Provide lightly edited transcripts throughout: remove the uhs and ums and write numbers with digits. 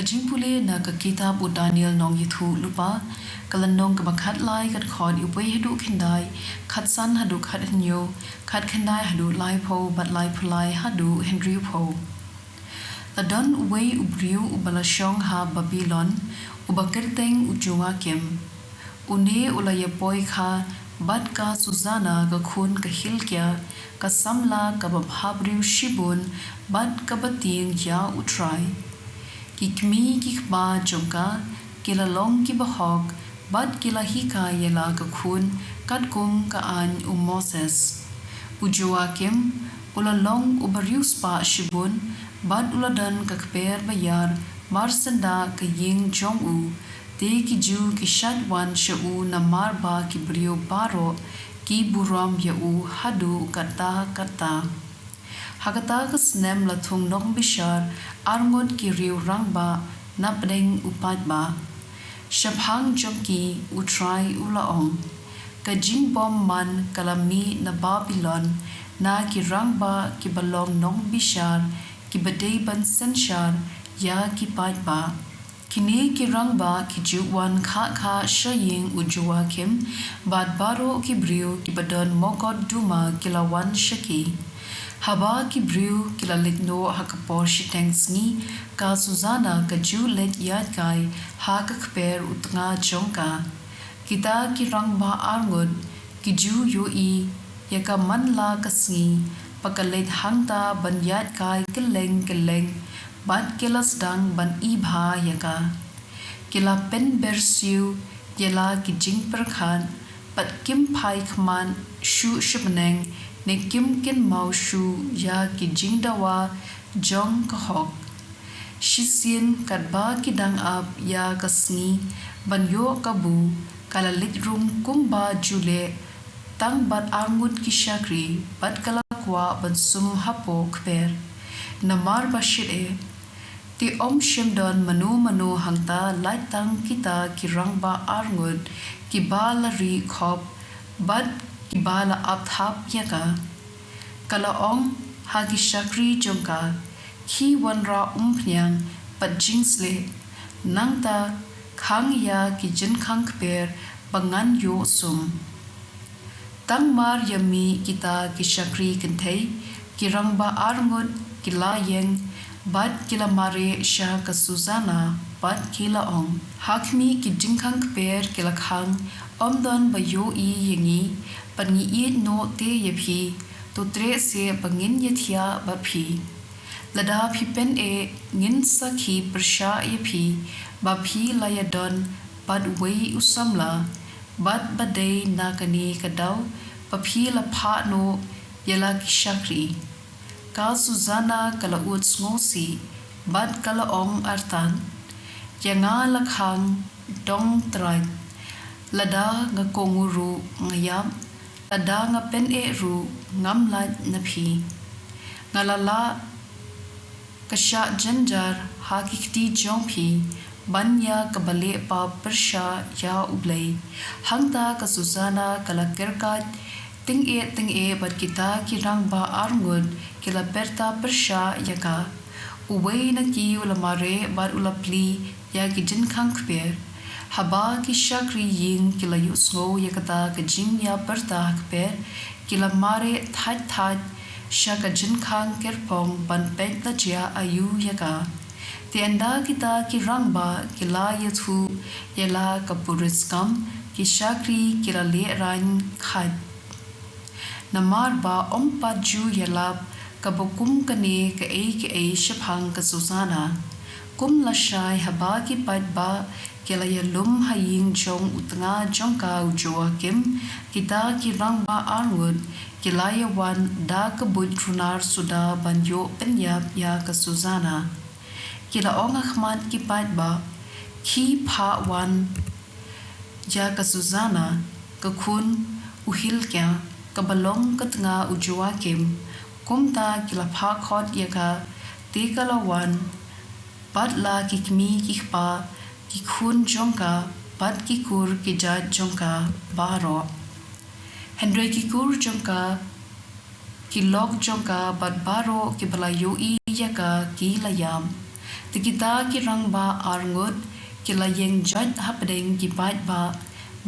jingpule na kitab u Daniel nong yithu lupa kalanong kabakhat lai kat khon upoi hadu khindai khat san hadu khat nyo khat khandai hadu lai pho bat lai phulai hadu henry pho ladon uwei ubriu ubalashong ha Babylon ubakerteng ujuwa kem une ulaya poi kha bat ka Suzana ga khun ka hilkya ka samla ka babhabriu shibun bat ka bating ya utrai kikmi kikba jongka kila long ki bahok bat kila hika yela ka khun kat kum ka an Moses ujua kem ula long ubarius pa shibun bat uladan ka kper bayar marsanda ka ying jong u te ki ju ki shatwan sha u na marba ki brio baro ki buram ya u hadu kata Hakata ka snem la thung nok bishar arngot ki riu rangba napdeng upat ba shaphang jongki utrai ulaong ka jingbom man kalami na Babylon na ki rangba ki balong nong bishar ki badei ban senshar ya ki pat ba kini ki rangba ki juwan kha shaying ujua kim bad baro ki briu ki badon mokot duma kilawan shaki Haba ki briu kila litno hakapor shiteng sngi ka Suzana ka ju let yad kai ha ka kper utnga jongka kita ki rangba arngud ki ju yo I yaka manla ka sngi pakalet hangta ban yad kai keleng bat kilas dang ban ibha yaka kila pen bersiu yela ki jing perkhan pat kim pai khman shu shibneng ne kim ken mau shu ya ki jingdawa jong ka hok shisien katba ki dang up ya kasni ban yo kabu kala litrum kumba jule tang bat armut ki shakri bat kala kwa ban sum hapo kper namar bashir e ti om shimdon manu hangta laitang kita ki rangba arngut ki balari khop bat Kibala abthap yaka kala ong hagi shakri jongka ki wanra umpnyang pat jingsle nangta khang ya ki jin khang kper bangan yo sum tang mar yami kita ki shakri kenthei ki rangba arngot ki la yeng bat kila mare sha ka Suzana bat kila ong hakmi ki jin khang kper kila khang omdon ba yo I yengi pangi I no te ye phi to tre se bangin ye thia ba phi lada phi pen e ngin sakhi persha ye phi ba phi la ya don bad wei usamla bad badei nakani kadaw ba phi la pha no yela ki shakri ka Suzana kala ut ngosi bad kala ong artan yanga la khang dong trai lada nga konguru ngayam lada nga pen e ru ngam la na phi ngalala kasha janjar hakikti jong phi banya kabale pa persha ya Blei hangta ka Suzana kala kerkat ting e bat kita ki rangba arngud kila perta persha yaka uwei na ki ulamare bar ulapli ya ki jin khang kper haba ki shakri ying kila yusngo yakata ka jing ya perta kper kila mare that shaka jin khang kerpong ban pek la jia ayu yaka tienda kita ki rangba kila yathu yela ka puriskam ki shakri kila le ran khat namar ba ompa ju yelap ka bokum kane ka e shaphang ka Suzana kum la shai haba ki pat ba kila yalum haying jong utnga jongka ujua kim kita ki rangba arwood kila yawan da ka budrunar suda banyo penyap ya ka Suzana kila onga khmat ki pat ba ki pha wan ya ka Suzana ka khun uhil kya ka balong ka tnga ujua kim kumta kila pha khot yaka te kala wan pat la kikmi kikpa ki khun jongka pat ki kur ki jat jongka baro Henry ki kur jongka ki log jongka bat baro ki balayo I yaka ki layam Tikita ki rang ba arngut kila yeng jat hapdeng ki bait ba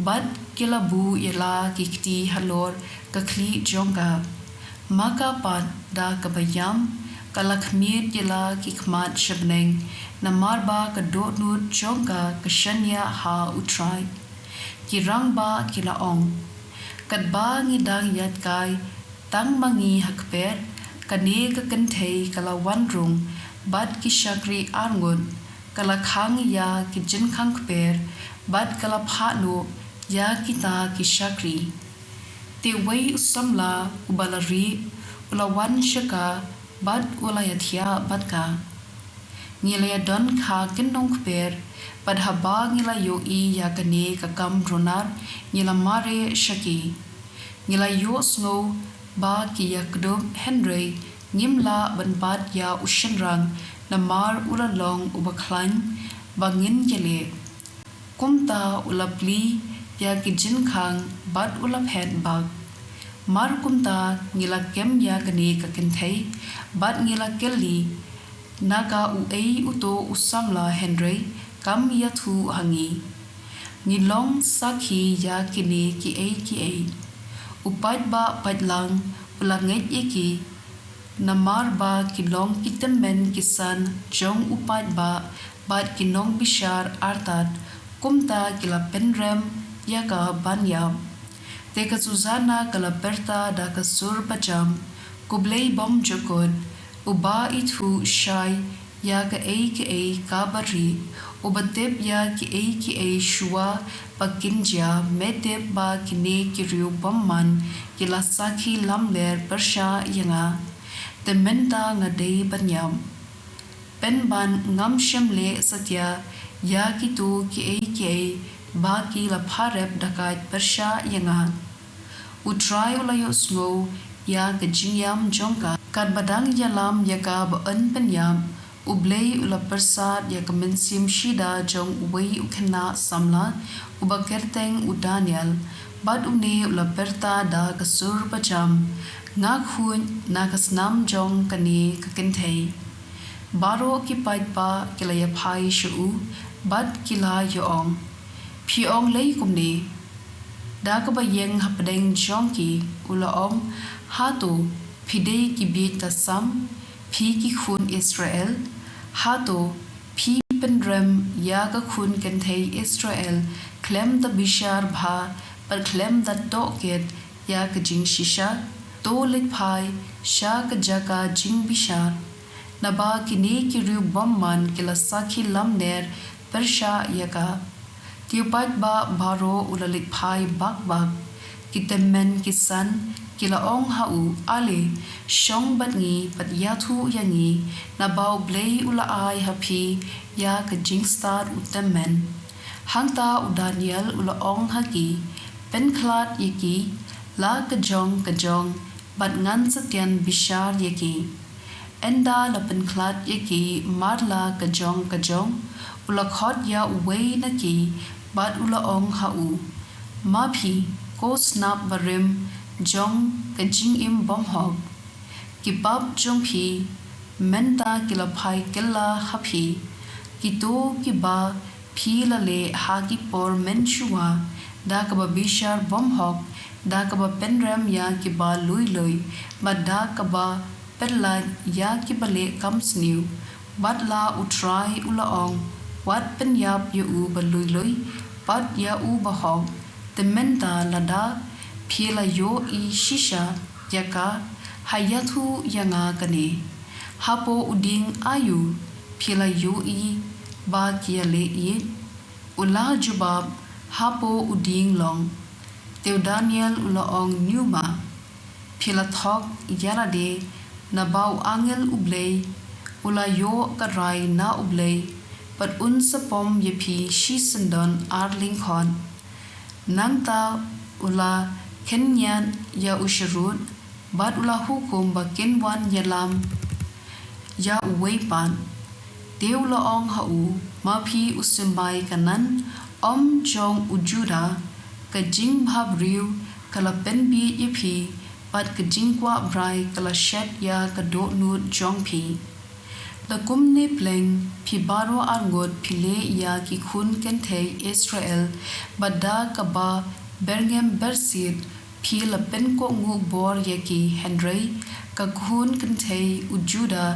bat kila bu yela ki kti halor kakli jongka maka pat da kabayam kala khmit yela ki khmat shabneng na marba ka do nut jongka kashanya ha utrai ki rang ba kila ong kat ba ngi dang yat kai tang mangi hakper kane ka kanthei kala wanrung bat ki shakri arngun kala khang ya ki jin khang per bat kala phano ya kita ki shakri te wei usamla ubalari ulawan shaka bat ulayathia batka ngilaya don kha kinong per pad haba ngila yo I ya kane ka kam dronar ngila mare shaki ngila yo snow ba ki yakdom henry ngimla ban bat ya ushinrang namar ulalong ubaklan bangin yele kumta ulapli ya ki jinkhang bat ulaphet bag mar kumta ngila kem ya kane ka kenthei bat ngila kelli naga uei uto usamla henry kam ya thu hangi ngilong sakhi ya kine ki ei upat ba patlang ulanget eki namar ba kilong kitemen kisan jong upat ba bat kinong bishar artat kumta kila penrem ya ka banyam teka Suzana kala berta da ka sur pacham kublei bom jokod uba ithu shai ya ka ei kabari ubatep ya ki ei shua pakinja metep ba kine kiriu bomman kila sakhi lamler persha yanga tementa ngadei banyam penban ngam shemle satya ya ki tu ki ei ba ki la pharep dakat persha yanga utrai ulayo smo ya ka jingyam jongka kat badang yalam yaka ba an penyam ublei ula persat ya kemensim shida jong uwei ukena samla ubakerteng udaniel bad une ula perta da kasur pacham ngak hun nakasnam jong kani kakenthei baro ki paitpa kilaya phai shu bad kila yoong phiong lei kumni da ka ba yeng hapdeng jong ki ula ong hatu phidei ki bi ta sam phi ki khun Israel hato phi penrem ya ka khun kan thei Israel klem da bishar bha par klem da to ket ya ka jing shisha to lik phai sha ka jaka jing bishar na ba ki ne ki ru bomman kila sakhi lamner persha yaka tiupat ba baro ulalik phai bak kitemen kisan kila ong hau ale shong batngi pat yathu yangi na bau blei ula ai happy ya ka jingstar utamen hangta udaniel ula ong haki penklat yaki la ka jong bat ngan satyan bishar yaki enda la penklat yaki marla ka jong ula khot ya uwei naki bat ula ong hau mapi ko snap barim jong ka jing im bom hog kibab jong phi menta kila phai kella happy kito kiba phi la le ha ki por menchua da ka ba bishar bom hog da ka ba penram ya ki ba lui ba da ka ba perla ya ki ba le comes new bat la utrai ula ong wat pen yap yu u ba lui pat ya u ba hog tementa lada phila yo I shisha yaka hayathu yanga kane hapo uding ayu phila yo I ba kiale I ula jubab hapo uding long teu Daniel ula ong nyuma phila thok yarade na bau angel ublei ula yo karai na ublei pat un sapom yepi shi sendon arling khon nangta ula kenyan ya usharut bat ula hukum ba kenwan yalam ya uweipan deula ong hau mapi usimbai kanan om jong ujuda ka jing bhab riu kala penbi yipi bat ka jingkwa brai kala shet ya ka do nut jong pi the kumne pleng phi baro argot phile ya ki khun ken thei Israel bada kaba berngem bersit phi la pen ko ngu bor ye ki Henry ka khun ken thei ujuda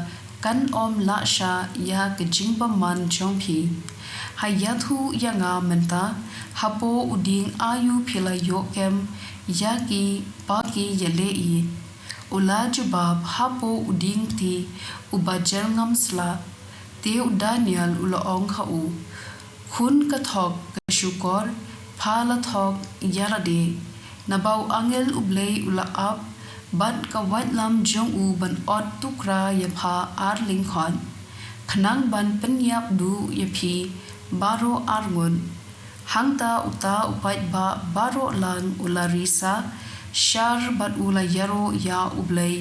kan om la sha ya ke jingba man chong phi hayathu yanga menta hapo uding ayu phila yo kem ya ki pa ki yele I ula jubab hapo uding ti ubajer ngam sla te Daniel ula ong ha u khun ka thok ka shukor phala thok yarade nabau angel Blei ula up bat ka white lam jong u ban ot tukra ya pha ar linkhon khnang ban penyap du ya phi baro arngun hangta uta upait ba baro lang ula risa shar bat ula yaro ya Blei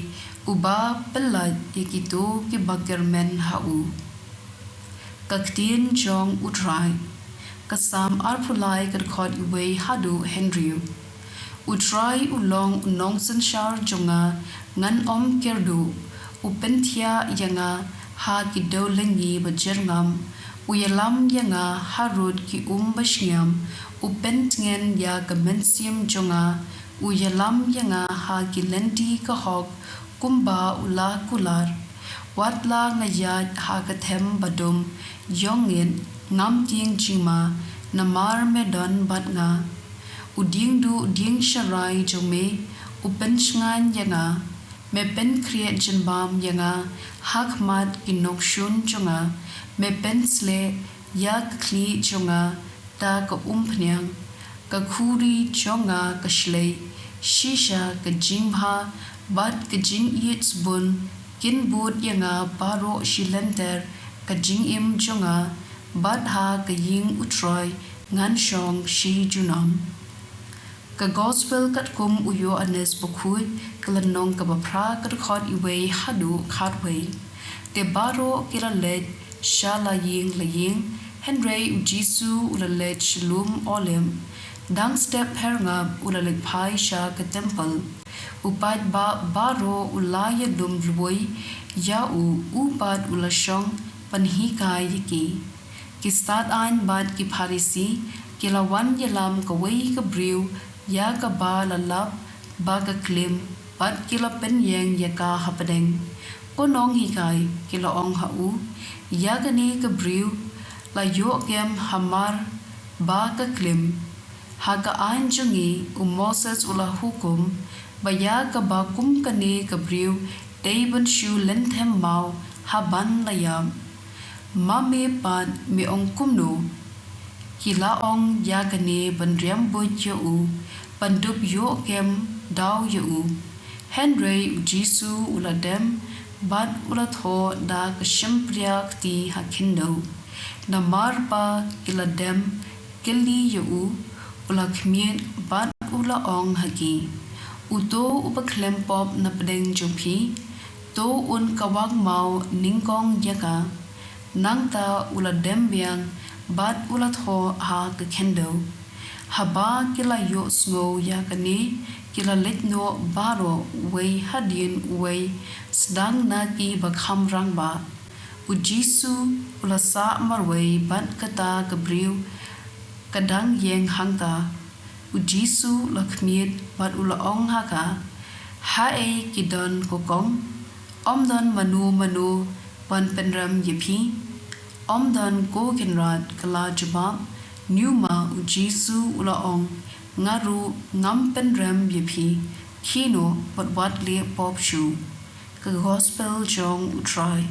uba pelat yakito ki bagermen ha u ka ktien jong utrai kasam arpulai ka khot iwei hadu Henry utrai ulong unong san shar jonga ngan om kerdu upenthia yanga ha ki do lengi bajerngam uyalam yanga harud ki bashnyam upentngen ya kamensiam jonga uyalam yanga ha ki lendi ka hok kumba ula kular watla ngayat ha ka them badum yongin ngam ting jima namar medon batnga uding du ding sharai jome upen shngan yanga me pen create jinbam yanga hakmat kinok shun jonga me pen sle yak kli jonga ta ka pnyang ka khuri jonga ka shle shisha ka jingha bat ka jing its bun kin bud yanga baro shilenter ka jing im jonga bat ha ka ying utroy ngan shong shi junam ka gospel kat kum uyo anes bokhui kalanong ka bapra kat khot iwei hadu khatwei te baro kila let shala ying la ying Henry ujisu ulalet shalom olim dang step herngab ulalet pai sha ka temple upat ba baro ulaya dum lwoi ya upat ulashong panhi kai yiki ki start an bad ki pharisi kilawan yalam ka wei ka briu ya ka ba la lap ba ka klim bat kila pen yang ya ka hapadeng konong hi kai kila ong ha u ya ka ni ka briu la yo kem hamar ba ka klim ha ka an jungi Moses ula hukum ba ya ka ba kum ka ni ka briu teiban shu lenthem mau haban la yam mame pan me ong kumno kila ong ya ka ni ban riam boy che u pandup yo kem daw ye u Henry jisu ula dem bat ula tho da ka shimpriak ti hakindo na marpa ila dem kili ye u ula khmien bat ula ong haki uto upaklem pop na pedeng jumpi to un kawag mau ningkong yaka nangta ula dem biang bat ula tho ha ka kendo haba kila yo sngo ya kani kila letno baro wei hadin wei sedang na ki bakham rang ba ujisu ula sa marwei bat kata gabriu kadang yeng hangta ujisu lakmiet bat ula ong haka ha e kidon kokong omdon manu pan penram yepi omdon go kenrat kala jubab Numa ujisu ula ong ngaru ngam penram yepi kino wat le pop shu ka gospel jong utrai